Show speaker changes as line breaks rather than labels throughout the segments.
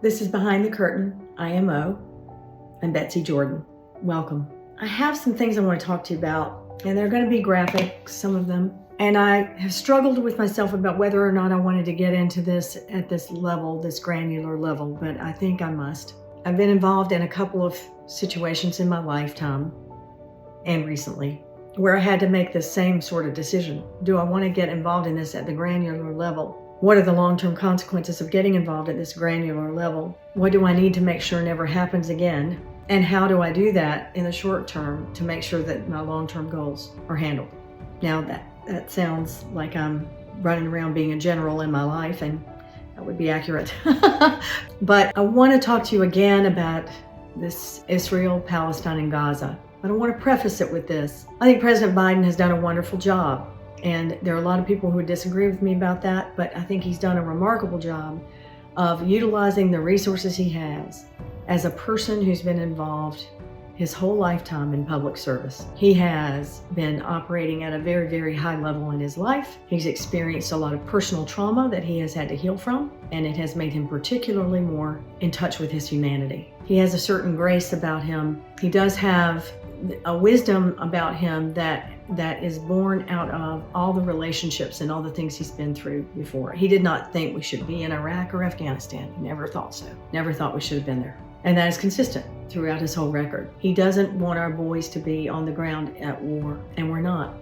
This is Behind the Curtain IMO. I'm Betsy Jordan. Welcome. I have some things I want to talk to you about, and they're going to be graphic, some of them. And I have struggled with myself about whether or not I wanted to get into this at this level, this granular level, but I think I must. I've been involved in a couple of situations in my lifetime and recently where I had to make the same sort of decision. Do I want to get involved in this at the granular level? What are the long-term consequences of getting involved at this granular level? What do I need to make sure never happens again? And how do I do that in the short term to make sure that my long-term goals are handled? Now that sounds like I'm running around being a general in my life, and that would be accurate. But I want to talk to you again about this Israel, Palestine, and Gaza. But I want to preface it with this. I think President Biden has done a wonderful job. And there are a lot of people who disagree with me about that, but I think he's done a remarkable job of utilizing the resources he has as a person who's been involved his whole lifetime in public service. He has been operating at a very, very high level in his life. He's experienced a lot of personal trauma that he has had to heal from, and it has made him particularly more in touch with his humanity. He has a certain grace about him. He does have a wisdom about him that is born out of all the relationships and all the things he's been through before. He did not think we should be in Iraq or Afghanistan. He never thought so. Never thought we should have been there. And that is consistent throughout his whole record. He doesn't want our boys to be on the ground at war, and we're not.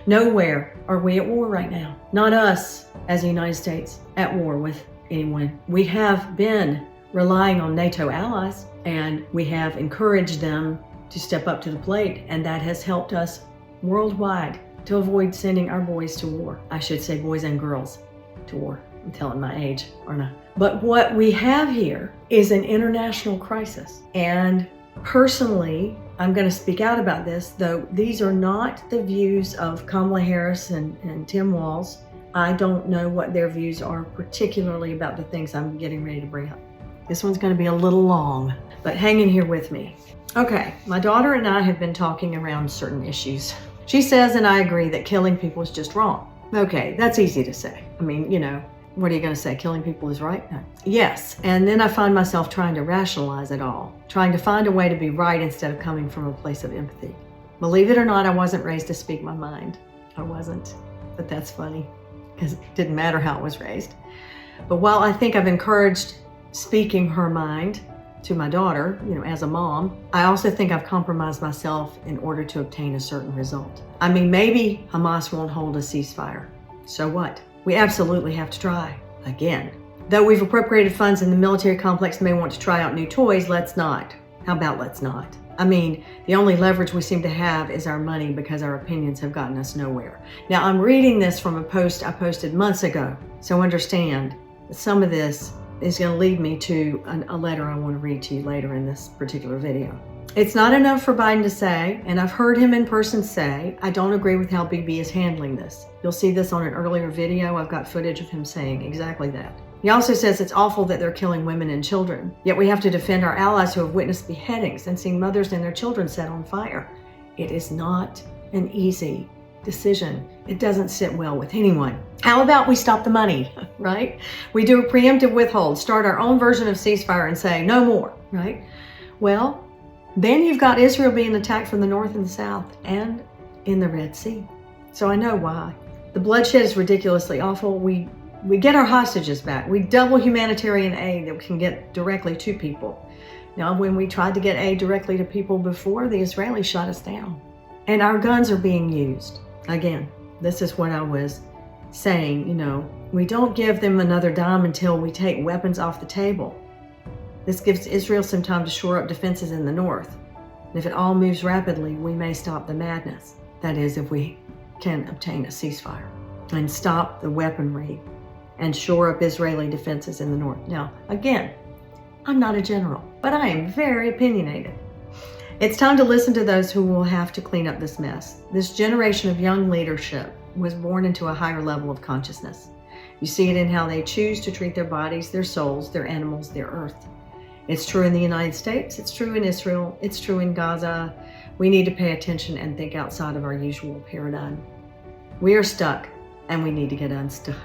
Nowhere are we at war right now. Not us, as the United States, at war with anyone. We have been relying on NATO allies, and we have encouraged them to step up to the plate, and that has helped us worldwide to avoid sending our boys to war. I should say boys and girls to war. I'm telling my age, aren't I? But what we have here is an international crisis. And personally, I'm going to speak out about this, though these are not the views of Kamala Harris and Tim Walz. I don't know what their views are, particularly about the things I'm getting ready to bring up. This one's going to be a little long, but hang in here with me. Okay, my daughter and I have been talking around certain issues. She says, and I agree, that killing people is just wrong. Okay, that's easy to say. I mean, what are you going to say? Killing people is right? No. Yes, and then I find myself trying to rationalize it all, trying to find a way to be right instead of coming from a place of empathy. Believe it or not, I wasn't raised to speak my mind. I wasn't, but that's funny because it didn't matter how I was raised. But while I think I've encouraged speaking her mind to my daughter, as a mom, I also think I've compromised myself in order to obtain a certain result. I mean, maybe Hamas won't hold a ceasefire. So what? We absolutely have to try again. Though we've appropriated funds and the military complex may want to try out new toys, let's not. How about let's not? I mean, the only leverage we seem to have is our money because our opinions have gotten us nowhere. Now, I'm reading this from a post I posted months ago, so understand that some of this is going to lead me to a letter I want to read to you later in this particular video. It's not enough for Biden to say, and I've heard him in person say, I don't agree with how BB is handling this. You'll see this on an earlier video. I've got footage of him saying exactly that. He also says it's awful that they're killing women and children, yet we have to defend our allies who have witnessed beheadings and seen mothers and their children set on fire. It is not an easy decision. It doesn't sit well with anyone. How about we stop the money, right? We do a preemptive withhold, start our own version of ceasefire and say no more, right? Well, then you've got Israel being attacked from the north and the south and in the Red Sea. So I know why. The bloodshed is ridiculously awful. We get our hostages back. We double humanitarian aid that we can get directly to people. Now, when we tried to get aid directly to people before, the Israelis shot us down. And our guns are being used. Again, this is what I was saying, we don't give them another dime until we take weapons off the table. This gives Israel some time to shore up defenses in the north. And if it all moves rapidly, we may stop the madness. That is, if we can obtain a ceasefire and stop the weaponry and shore up Israeli defenses in the north. Now, again, I'm not a general, but I am very opinionated. It's time to listen to those who will have to clean up this mess. This generation of young leadership was born into a higher level of consciousness. You see it in how they choose to treat their bodies, their souls, their animals, their earth. It's true in the United States, it's true in Israel, it's true in Gaza. We need to pay attention and think outside of our usual paradigm. We are stuck and we need to get unstuck.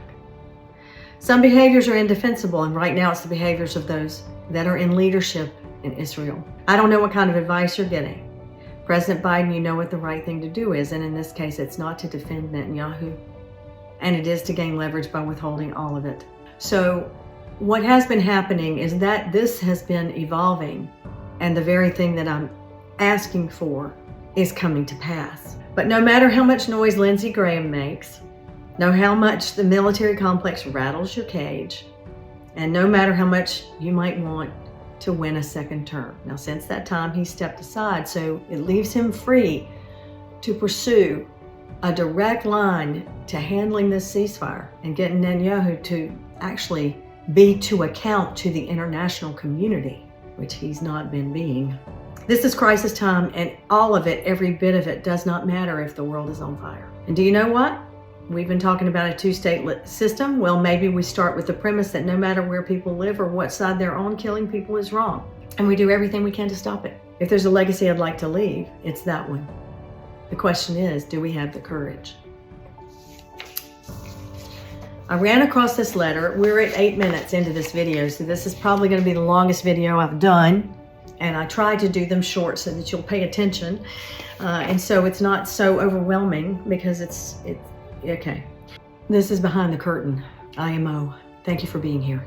Some behaviors are indefensible, and right now it's the behaviors of those that are in leadership in Israel. I don't know what kind of advice you're getting. President Biden, you know what the right thing to do is, and in this case, it's not to defend Netanyahu, and it is to gain leverage by withholding all of it. So what has been happening is that this has been evolving, and the very thing that I'm asking for is coming to pass. But no matter how much noise Lindsey Graham makes, no how much the military complex rattles your cage, and no matter how much you might want to win a second term. Now, since that time, he stepped aside, so it leaves him free to pursue a direct line to handling this ceasefire and getting Netanyahu to actually be to account to the international community, which he's not been being. This is crisis time, and all of it, every bit of it, does not matter if the world is on fire. And do you know what? We've been talking about a two-state system. Well, maybe we start with the premise that no matter where people live or what side they're on, killing people is wrong. And we do everything we can to stop it. If there's a legacy I'd like to leave, it's that one. The question is, do we have the courage? I ran across this letter. We're at 8 minutes into this video, so this is probably going to be the longest video I've done. And I try to do them short so that you'll pay attention. And so it's not so overwhelming because it's okay. This is Behind the Curtain IMO. Thank you for being here.